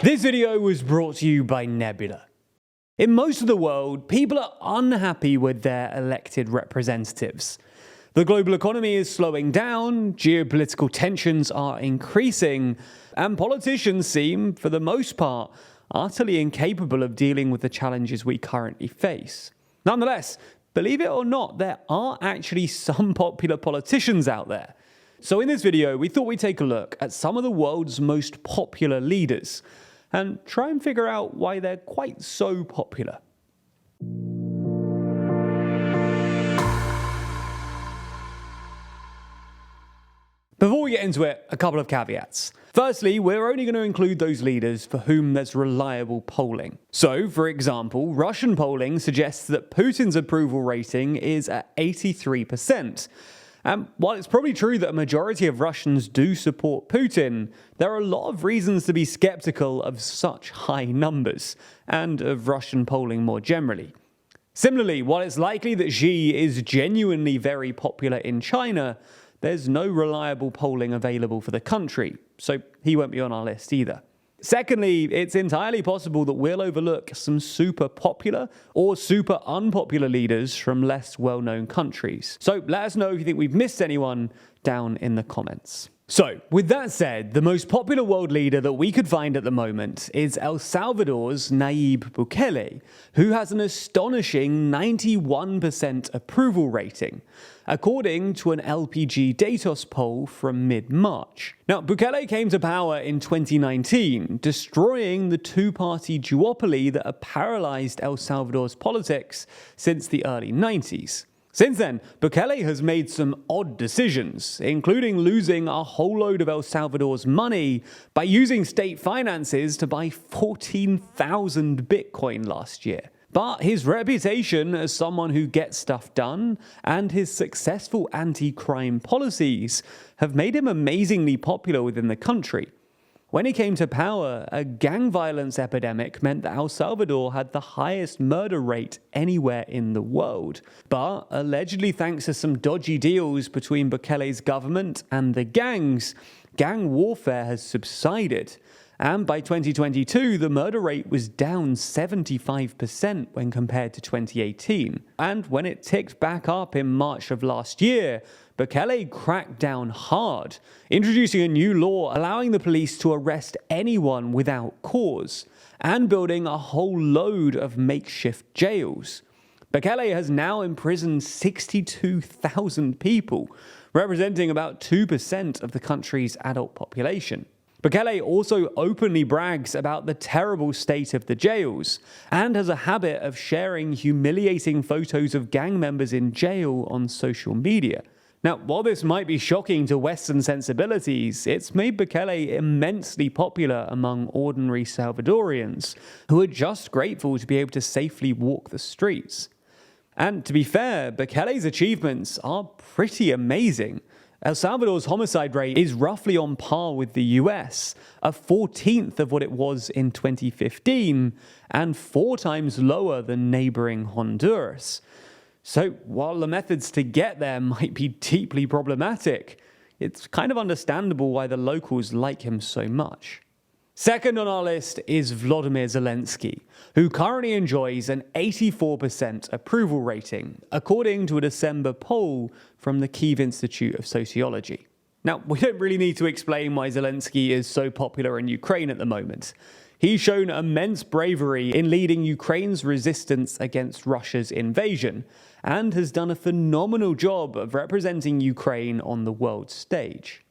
This video was brought to you by Nebula. In most of the world, people are unhappy with their elected representatives. The global economy is slowing down, geopolitical tensions are increasing, and politicians seem, for the most part, utterly incapable of dealing with the challenges we currently face. Nonetheless, believe it or not, there are actually some popular politicians out there. So in this video, we thought we'd take a look at some of the world's most popular leaders and try and figure out why they're quite so popular. Before we get into it, a couple of caveats. Firstly, we're only going to include those leaders for whom there's reliable polling. So, for example, Russian polling suggests that Putin's approval rating is at 83%. And while it's probably true that a majority of Russians do support Putin, there are a lot of reasons to be skeptical of such high numbers, and of Russian polling more generally. Similarly, while it's likely that Xi is genuinely very popular in China, there's no reliable polling available for the country, so he won't be on our list either. Secondly, it's entirely possible that we'll overlook some super popular or super unpopular leaders from less well-known countries. So let us know if you think we've missed anyone down in the comments. So, with that said, the most popular world leader that we could find at the moment is El Salvador's Nayib Bukele, who has an astonishing 91% approval rating, according to an LPG Datos poll from mid-March. Now, Bukele came to power in 2019, destroying the two-party duopoly that had paralyzed El Salvador's politics since the early 90s. Since then, Bukele has made some odd decisions, including losing a whole load of El Salvador's money by using state finances to buy 14,000 Bitcoin last year. But his reputation as someone who gets stuff done and his successful anti-crime policies have made him amazingly popular within the country. When he came to power, a gang violence epidemic meant that El Salvador had the highest murder rate anywhere in the world. But allegedly thanks to some dodgy deals between Bukele's government and the gangs, gang warfare has subsided. And by 2022, the murder rate was down 75% when compared to 2018. And when it ticked back up in March of last year, Bukele cracked down hard, introducing a new law allowing the police to arrest anyone without cause, and building a whole load of makeshift jails. Bukele has now imprisoned 62,000 people, representing about 2% of the country's adult population. Bukele also openly brags about the terrible state of the jails, and has a habit of sharing humiliating photos of gang members in jail on social media. Now, while this might be shocking to Western sensibilities, it's made Bukele immensely popular among ordinary Salvadorians, who are just grateful to be able to safely walk the streets. And to be fair, Bukele's achievements are pretty amazing. El Salvador's homicide rate is roughly on par with the US, a 14th of what it was in 2015, and 4 times lower than neighboring Honduras. So while the methods to get there might be deeply problematic, it's kind of understandable why the locals like him so much. Second on our list is Volodymyr Zelensky, who currently enjoys an 84% approval rating, according to a December poll from the Kyiv Institute of Sociology. Now, we don't really need to explain why Zelensky is so popular in Ukraine at the moment. He's shown immense bravery in leading Ukraine's resistance against Russia's invasion, and has done a phenomenal job of representing Ukraine on the world stage.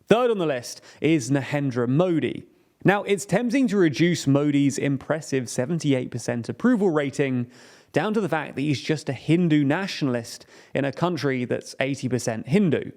Third on the list is Narendra Modi. Now, it's tempting to reduce Modi's impressive 78% approval rating down to the fact that he's just a Hindu nationalist in a country that's 80% Hindu.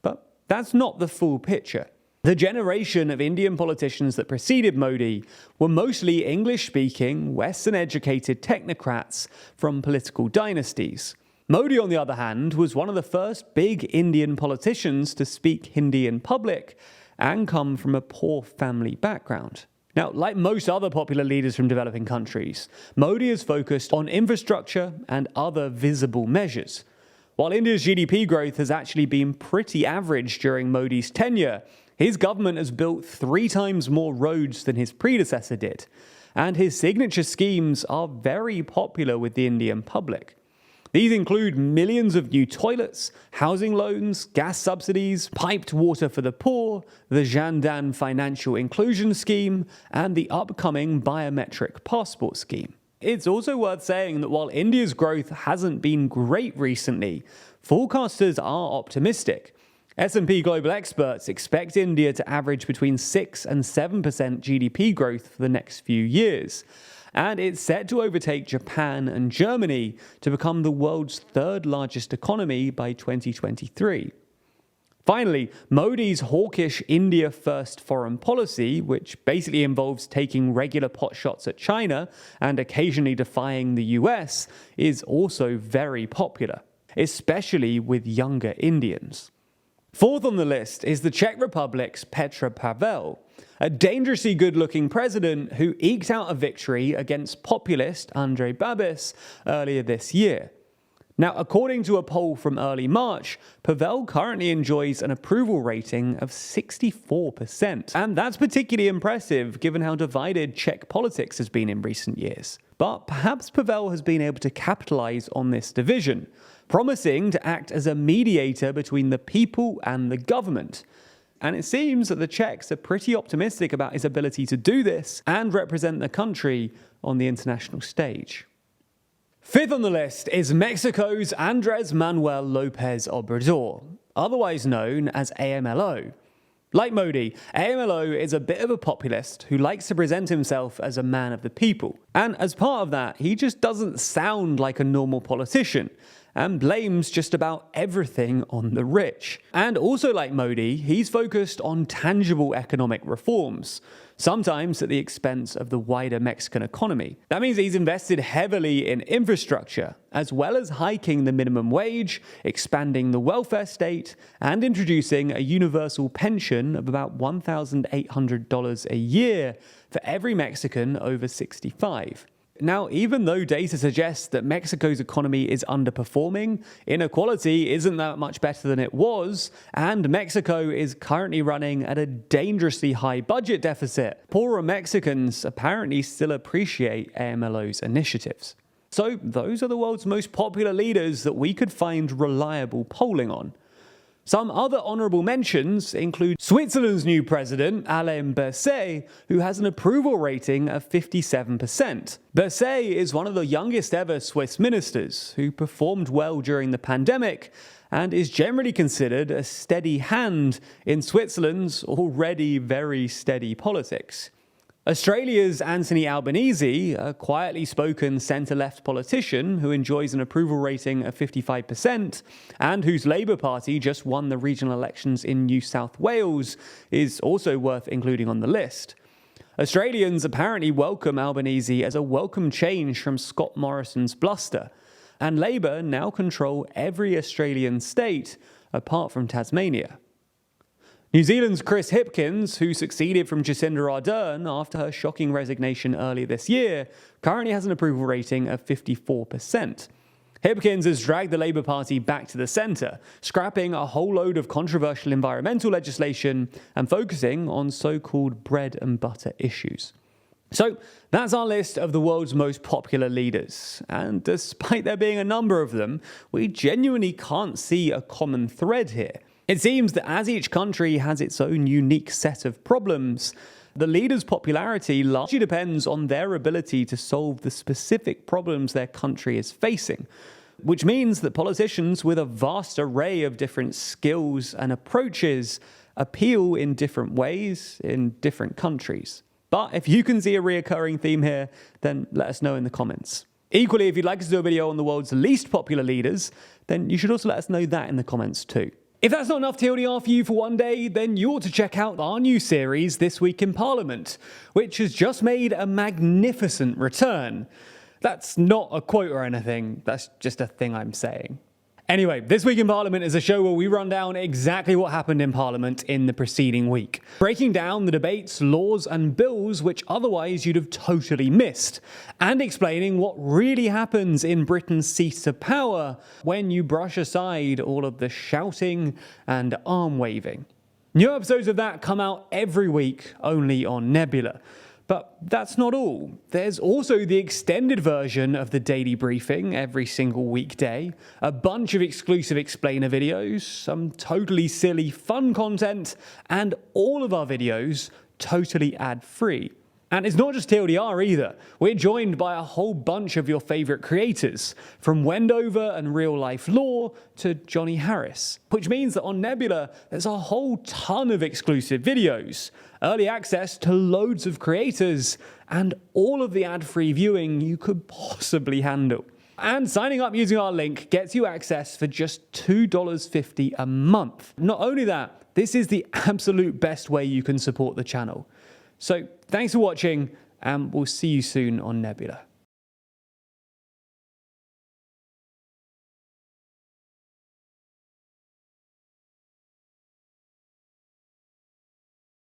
But that's not the full picture. The generation of Indian politicians that preceded Modi were mostly English-speaking, Western-educated technocrats from political dynasties. Modi, on the other hand, was one of the first big Indian politicians to speak Hindi in public and come from a poor family background. Now, like most other popular leaders from developing countries, Modi is focused on infrastructure and other visible measures. While India's GDP growth has actually been pretty average during Modi's tenure, His government has built 3 times more roads than his predecessor did, and his signature schemes are very popular with the Indian public. These include millions of new toilets, housing loans, gas subsidies, piped water for the poor, the Jan Dhan financial inclusion scheme, and the upcoming biometric passport scheme. It's also worth saying that while India's growth hasn't been great recently, forecasters are optimistic. S&P Global experts expect India to average between 6 and 7% GDP growth for the next few years, and it's set to overtake Japan and Germany to become the world's 3rd largest economy by 2023. Finally, Modi's hawkish India-first foreign policy, which basically involves taking regular potshots at China and occasionally defying the US, is also very popular, especially with younger Indians. Fourth on the list is the Czech Republic's Petr Pavel, a dangerously good-looking president who eked out a victory against populist Andrej Babiš earlier this year. Now, according to a poll from early March, Pavel currently enjoys an approval rating of 64%. And that's particularly impressive given how divided Czech politics has been in recent years. But perhaps Pavel has been able to capitalize on this division, promising to act as a mediator between the people and the government. And it seems that the Czechs are pretty optimistic about his ability to do this and represent the country on the international stage. Fifth on the list is Mexico's Andrés Manuel López Obrador, otherwise known as AMLO. Like Modi, AMLO is a bit of a populist who likes to present himself as a man of the people. And as part of that, he just doesn't sound like a normal politician and blames just about everything on the rich. And also like Modi, he's focused on tangible economic reforms, sometimes at the expense of the wider Mexican economy. That means he's invested heavily in infrastructure, as well as hiking the minimum wage, expanding the welfare state, and introducing a universal pension of about $1,800 a year for every Mexican over 65. Now, even though data suggests that Mexico's economy is underperforming, inequality isn't that much better than it was, and Mexico is currently running at a dangerously high budget deficit, poorer Mexicans apparently still appreciate AMLO's initiatives. So those are the world's most popular leaders that we could find reliable polling on. Some other honourable mentions include Switzerland's new president, Alain Berset, who has an approval rating of 57%. Berset is one of the youngest ever Swiss ministers, who performed well during the pandemic and is generally considered a steady hand in Switzerland's already very steady politics. Australia's Anthony Albanese, a quietly spoken centre-left politician who enjoys an approval rating of 55% and whose Labour Party just won the regional elections in New South Wales, is also worth including on the list. Australians apparently welcome Albanese as a welcome change from Scott Morrison's bluster, and Labour now control every Australian state apart from Tasmania. New Zealand's Chris Hipkins, who succeeded from Jacinda Ardern after her shocking resignation earlier this year, currently has an approval rating of 54%. Hipkins has dragged the Labour Party back to the centre, scrapping a whole load of controversial environmental legislation and focusing on so-called bread and butter issues. So that's our list of the world's most popular leaders, and despite there being a number of them, we genuinely can't see a common thread here. It seems that as each country has its own unique set of problems, the leader's popularity largely depends on their ability to solve the specific problems their country is facing, which means that politicians with a vast array of different skills and approaches appeal in different ways in different countries. But if you can see a reoccurring theme here, then let us know in the comments. Equally, if you'd like us to do a video on the world's least popular leaders, then you should also let us know that in the comments too. If that's not enough TLDR for you for one day, then you ought to check out our new series, This Week in Parliament, which has just made a magnificent return. That's not a quote or anything, that's just a thing I'm saying. Anyway, This Week in Parliament is a show where we run down exactly what happened in Parliament in the preceding week, breaking down the debates, laws and bills which otherwise you'd have totally missed, and explaining what really happens in Britain's seats of power when you brush aside all of the shouting and arm waving. New episodes of that come out every week, only on Nebula. But that's not all. There's also the extended version of the daily briefing every single weekday, a bunch of exclusive explainer videos, some totally silly fun content, and all of our videos totally ad-free. And it's not just TLDR either. We're joined by a whole bunch of your favorite creators, from Wendover and Real Life Law to Johnny Harris. Which means that on Nebula, there's a whole ton of exclusive videos, early access to loads of creators, and all of the ad-free viewing you could possibly handle. And signing up using our link gets you access for just $2.50 a month. Not only that, this is the absolute best way you can support the channel. So thanks for watching, and we'll see you soon on Nebula.